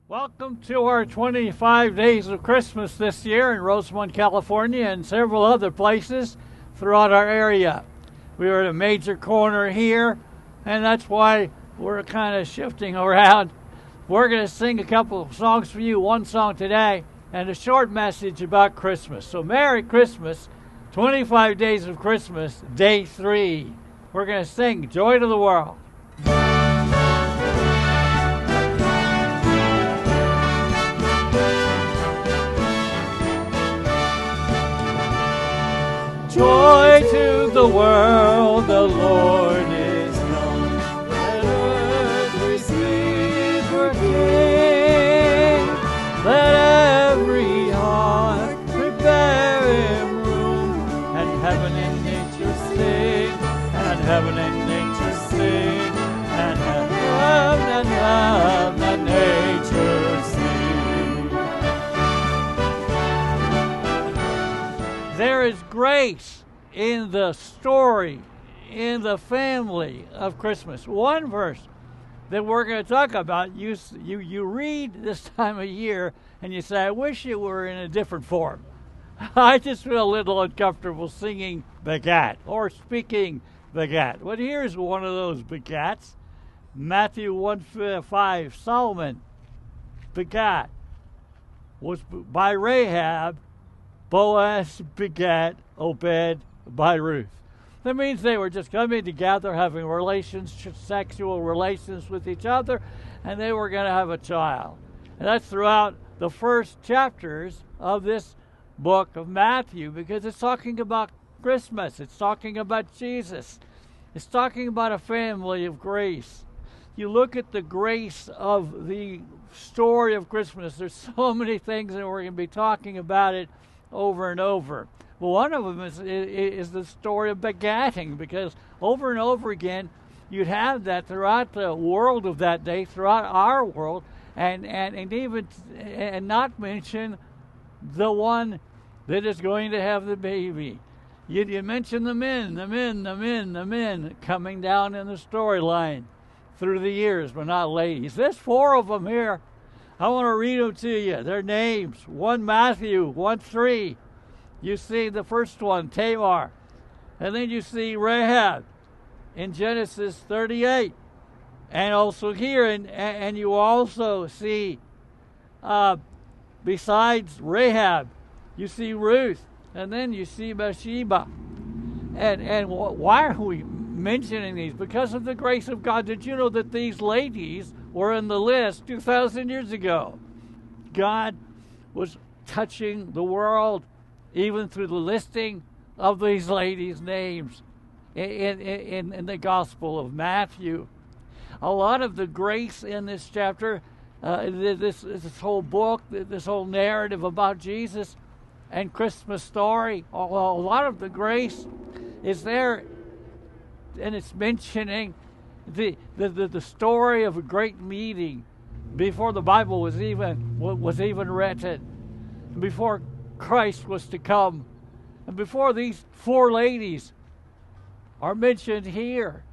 Welcome to our 25 Days of Christmas this year in Rosamond, California, and several other places throughout our area. We are at a major corner here, and that's why we're kind of shifting around. We're going to sing a couple of songs for you, one song today, and a short message about Christmas. So Merry Christmas, 25 Days of Christmas, Day 3. We're going to sing Joy to the World. Joy to the world, the Lord is come. Let earth receive her King. Let every heart prepare him room. And heaven and nature sing. And heaven and nature sing. And heaven and nature sing. There is grace in the story, in the family of Christmas. One verse that we're going to talk about, you read this time of year and you say, I wish it were in a different form. I just feel a little uncomfortable singing begat or speaking begat. But here's one of those begats. Matthew 1:5, Solomon begat was by Rahab. Boaz begat Obed by Ruth. That means they were just coming together, having sexual relations with each other, and they were going to have a child. And that's throughout the first chapters of this book of Matthew, because it's talking about Christmas. It's talking about Jesus. It's talking about a family of grace. You look at the grace of the story of Christmas. There's so many things, and we're going to be talking about it over and over. Well, one of them is the story of begatting, because over and over again you'd have that throughout the world of that day, throughout our world, and not mention the one that is going to have the baby. You mention the men coming down in the storyline through the years, but not ladies. There's 4 of them here. I want to read them to you. Their names. 1 Matthew, 1:3. You see the first one, Tamar. And then you see Rahab in Genesis 38. And also here, and you also see, besides Rahab, you see Ruth. And then you see Bathsheba. And why are we mentioning these? Because of the grace of God. Did you know that these ladies were in the list 2,000 years ago? God was touching the world even through the listing of these ladies' names in the Gospel of Matthew. A lot of the grace in this chapter, this whole book, this whole narrative about Jesus and Christmas story, a lot of the grace is there, and it's mentioning the story of a great meeting before the Bible was even written, before Christ was to come, and before these 4 ladies are mentioned here.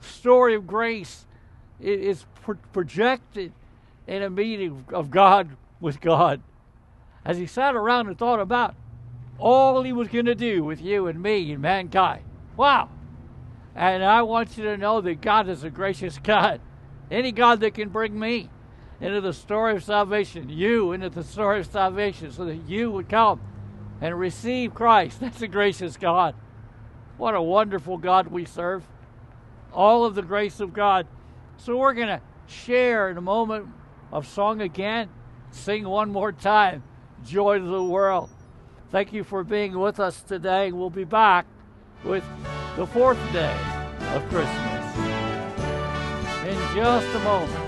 Story of grace is projected in a meeting of God with God, as he sat around and thought about all he was going to do with you and me and mankind. Wow. And I want you to know that God is a gracious God. Any God that can bring me into the story of salvation, you into the story of salvation, so that you would come and receive Christ. That's a gracious God. What a wonderful God we serve. All of the grace of God. So we're going to share in a moment of song again. Sing one more time, Joy to the World. Thank you for being with us today. We'll be back with the 4th day of Christmas in just a moment.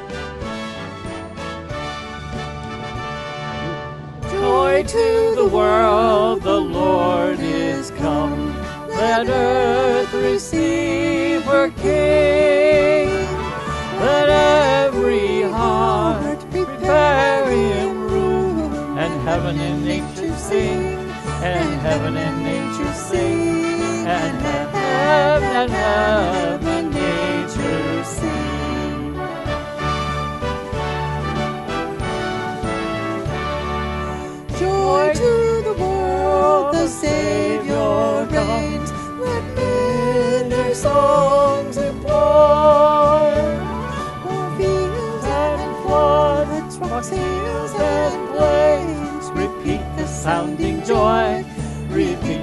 Joy to the world, the Lord is come. Let earth receive her King. Let every heart prepare him room. And heaven and nature sing. And heaven and nature sing. And heaven and nature sing. rock seals and plays. Repeat the sounding joy. Repeat